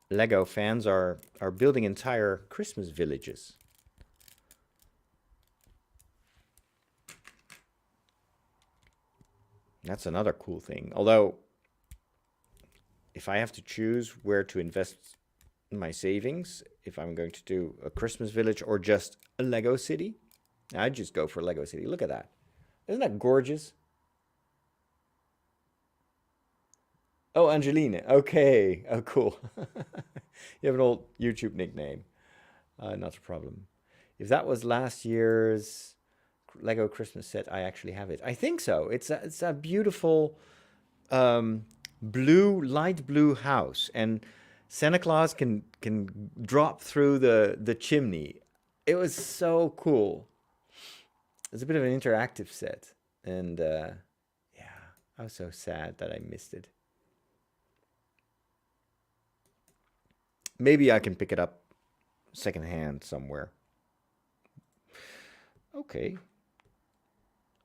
Lego fans are building entire Christmas villages. That's another cool thing. Although, if I have to choose where to invest my savings, if I'm going to do a Christmas village or just a Lego city, I'd just go for Lego city. Look at that. Isn't that gorgeous? Oh, Angelina. Okay. Oh, cool. You have an old YouTube nickname. Not a problem. If that was last year's Lego Christmas set, I actually have it. I think so. It's a beautiful light blue house, and Santa Claus can drop through the chimney. It was so cool. It's a bit of an interactive set, and yeah, I was so sad that I missed it. Maybe I can pick it up secondhand somewhere. Okay.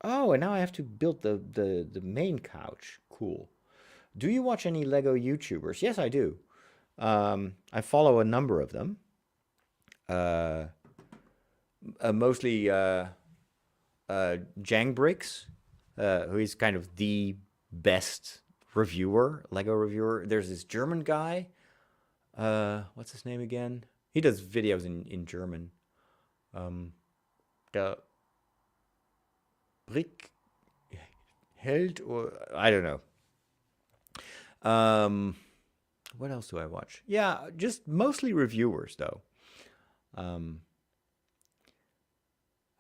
Oh, and now I have to build the main couch. Cool. Do you watch any Lego YouTubers? Yes, I do. I follow a number of them. Uh, Mostly Jangbricks, who is kind of the best reviewer, Lego reviewer. There's this German guy. What's his name again? He does videos in German. Der Brick Held, or I don't know. Um, what else do I watch? Yeah, just mostly reviewers though. Um,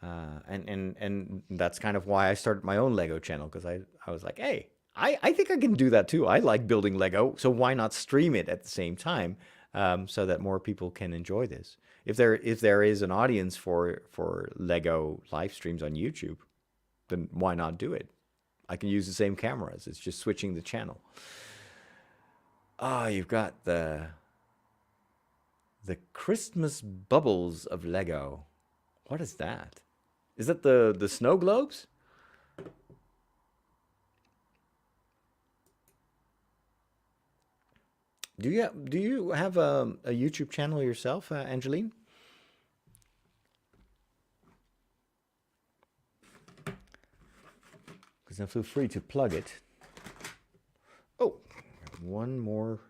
and that's kind of why I started my own Lego channel, because I was like, hey, I think I can do that too. I like building Lego, so why not stream it at the same time, so that more people can enjoy this. If there is an audience for Lego live streams on YouTube, then why not do it? I can use the same cameras. It's just switching the channel. Ah, you've got the Christmas bubbles of Lego. What is that? Is that the snow globes? Do you have a YouTube channel yourself, Angeline? Because then feel free to plug it. Oh, one more.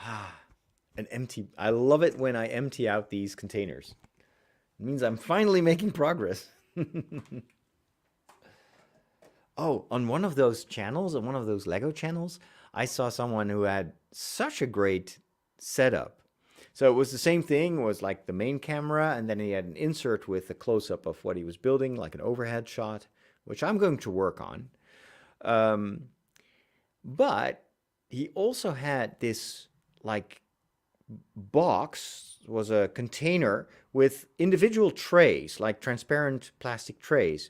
Ah, an empty. I love it when I empty out these containers. It means I'm finally making progress. Oh, on one of those channels, on one of those Lego channels, I saw someone who had such a great setup. So it was the same thing, was like the main camera, and then he had an insert with a close-up of what he was building, like an overhead shot, which I'm going to work on. Um, but he also had this like box, was a container with individual trays, like transparent plastic trays.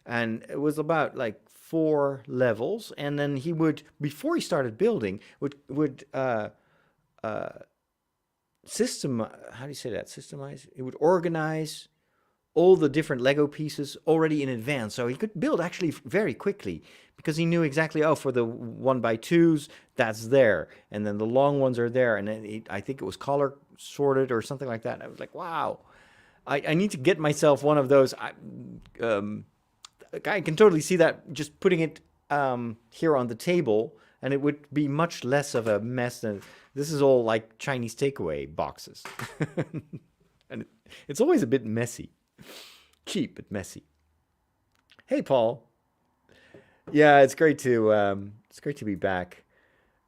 And it was about like 4 levels. And then he would, before he started building, would system, how do you say that? Systemize? It would organize all the different Lego pieces already in advance. So he could build actually very quickly, because he knew exactly, oh, for the 1x2s, that's there. And then the long ones are there. And then I think it was color sorted or something like that. I was like, wow, I need to get myself one of those. I can totally see that, just putting it here on the table, and it would be much less of a mess than this is all like Chinese takeaway boxes. And it's always a bit messy. Cheap but messy. Hey, Paul. Yeah, it's great to be back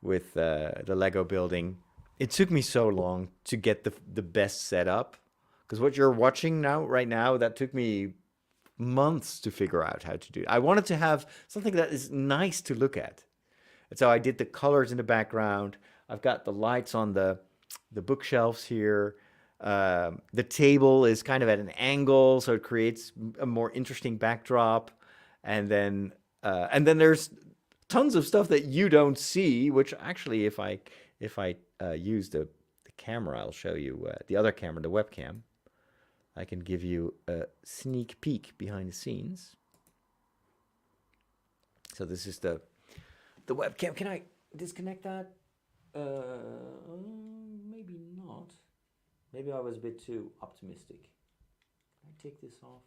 with the Lego building. It took me so long to get the best setup, because what you're watching right now, that took me months to figure out how to do. I wanted to have something that is nice to look at, and so I did the colors in the background. I've got the lights on the bookshelves here. The table is kind of at an angle, so it creates a more interesting backdrop. And then there's tons of stuff that you don't see, which actually, if I use the camera, I'll show you the other camera, the webcam. I can give you a sneak peek behind the scenes. So this is the webcam. Can I disconnect that? Maybe not. Maybe I was a bit too optimistic. Can I take this off?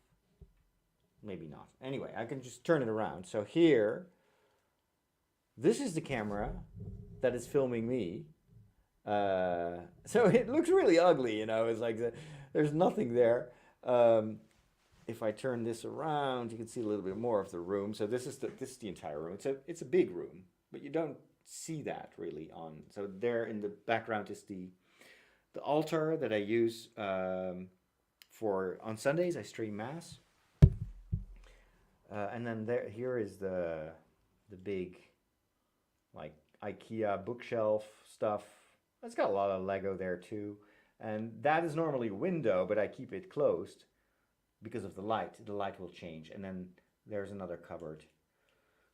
Maybe not. Anyway, I can just turn it around. So here, this is the camera that is filming me. So it looks really ugly, you know. It's like there's nothing there. If I turn this around, you can see a little bit more of the room. So this is the entire room. It's a big room, but you don't see that really on. So there in the background is the altar that I use for on Sundays. I stream mass, and then here is the big like IKEA bookshelf stuff. It's got a lot of Lego there too, and that is normally a window, but I keep it closed because of the light. The light will change, and then there's another cupboard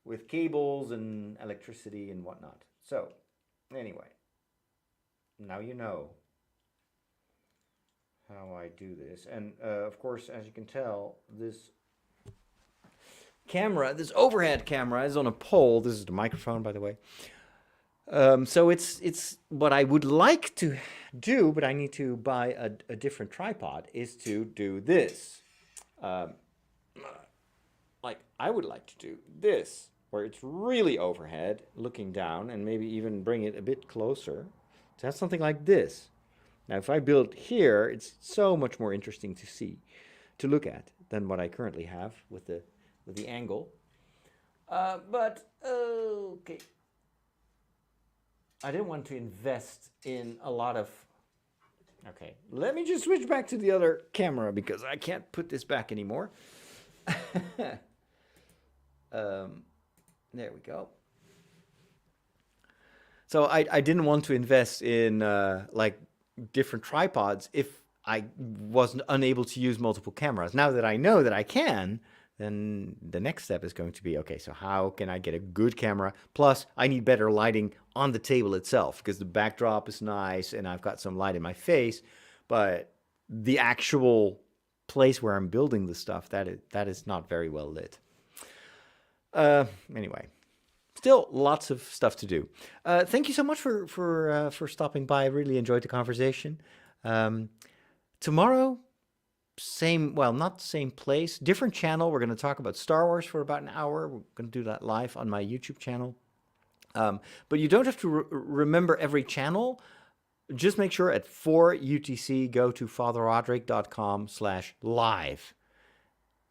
with cables and electricity and whatnot. So anyway, now you know how I do this. And of course, as you can tell, this camera, this overhead camera is on a pole. This is the microphone, by the way. So it's what I would like to do, but I need to buy a different tripod, is to do this. Like I would like to do this, where it's really overhead, looking down, and maybe even bring it a bit closer to have something like this. Now, if I build here, it's so much more interesting to see, to look at, than what I currently have with the angle. But okay, I didn't want to invest in a lot of. Okay, let me just switch back to the other camera because I can't put this back anymore. There we go. So I didn't want to invest in like different tripods if I wasn't unable to use multiple cameras. Now that I know that I can, then the next step is going to be, okay, so how can I get a good camera? Plus, I need better lighting on the table itself because the backdrop is nice and I've got some light in my face, but the actual place where I'm building the stuff, that is not very well lit. Anyway, still lots of stuff to do. Thank you so much for stopping by. I really enjoyed the conversation. Tomorrow, not same place, different channel. We're going to talk about Star Wars for about an hour. We're going to do that live on my YouTube channel. But you don't have to remember every channel. Just make sure at 4 UTC, go to fatherroderick.com/live.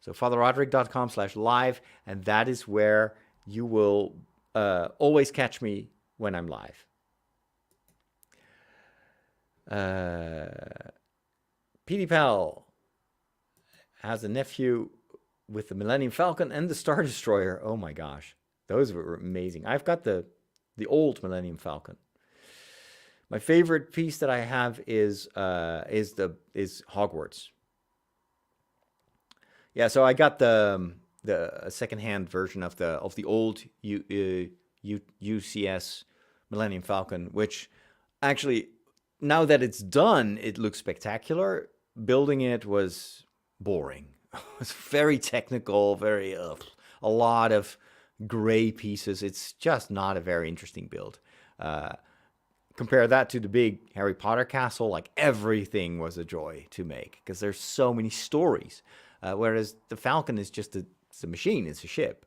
So fatherroderick.com/live, and that is where you will always catch me when I'm live. PewDiePal has a nephew with the Millennium Falcon and the Star Destroyer. Oh my gosh, those were amazing. I've got the old Millennium Falcon. My favorite piece that I have is Hogwarts. Yeah, so I got the secondhand version of the old UCS Millennium Falcon, which actually, now that it's done, it looks spectacular. Building it was boring. It was very technical, a lot of gray pieces. It's just not a very interesting build. Compare that to the big Harry Potter castle, like everything was a joy to make because there's so many stories. Whereas the Falcon is just it's a machine, it's a ship.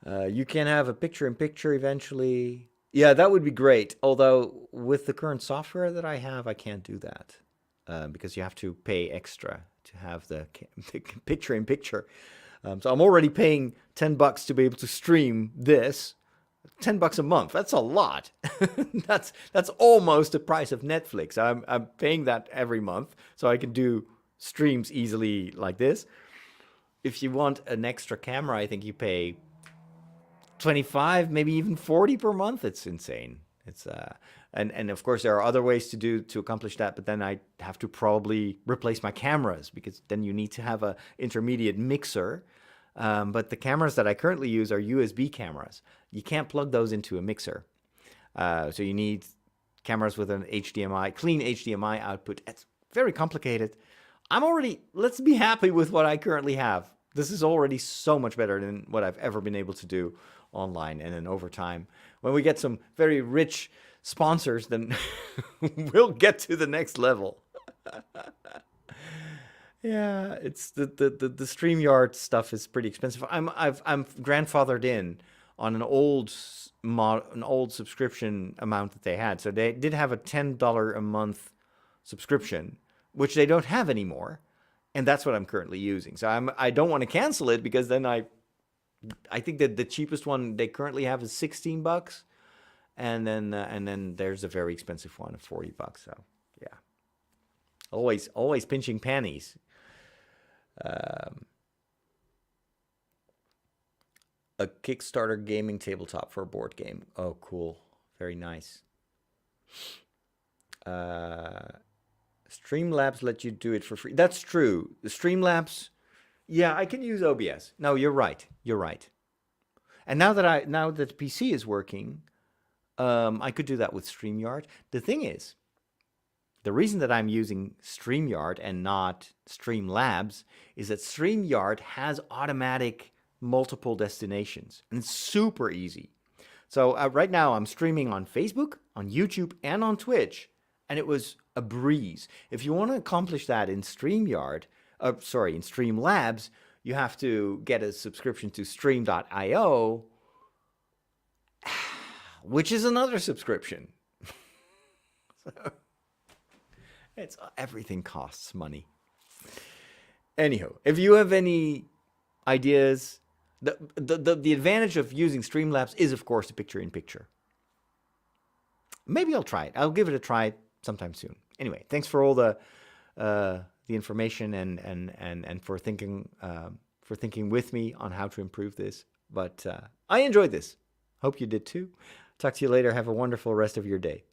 You can have a picture-in-picture eventually. Yeah, that would be great. Although with the current software that I have, I can't do that because you have to pay extra to have the picture-in-picture. So I'm already paying $10 to be able to stream this. $10 a month. That's a lot. that's almost the price of Netflix. I'm paying that every month so I can do streams easily like this. If you want an extra camera, I think you pay $25, maybe even $40 per month. It's insane. It's and of course there are other ways to accomplish that, but then I have to probably replace my cameras because then you need to have a intermediate mixer. But the cameras that I currently use are USB cameras. You can't plug those into a mixer. So you need cameras with an HDMI, clean HDMI output. It's very complicated. Let's be happy with what I currently have. This is already so much better than what I've ever been able to do online. And then over time, when we get some very rich sponsors, then we'll get to the next level. Yeah, it's the StreamYard stuff is pretty expensive. I'm grandfathered in on an old subscription amount that they had. So they did have a $10 a month subscription, which they don't have anymore, and that's what I'm currently using. So I don't want to cancel it, because then I think that the cheapest one they currently have is $16, and then there's a very expensive one of $40. So yeah, always pinching pennies. A Kickstarter gaming tabletop for a board game. Oh, cool. Very nice. Streamlabs let you do it for free. That's true. The Streamlabs, yeah, I can use OBS. No, you're right. You're right. And now that the PC is working, I could do that with StreamYard. The thing is, the reason that I'm using StreamYard and not Streamlabs is that StreamYard has automatic multiple destinations, and it's super easy. So right now I'm streaming on Facebook, on YouTube, and on Twitch, and it was a breeze. If you want to accomplish that in in Streamlabs, you have to get a subscription to Stream.io, which is another subscription. So everything costs money. Anyhow, if you have any ideas, the advantage of using Streamlabs is, of course, the picture-in-picture. Maybe I'll try it. I'll give it a try sometime soon. Anyway, thanks for all the information and for thinking with me on how to improve this. But I enjoyed this. Hope you did too. Talk to you later. Have a wonderful rest of your day.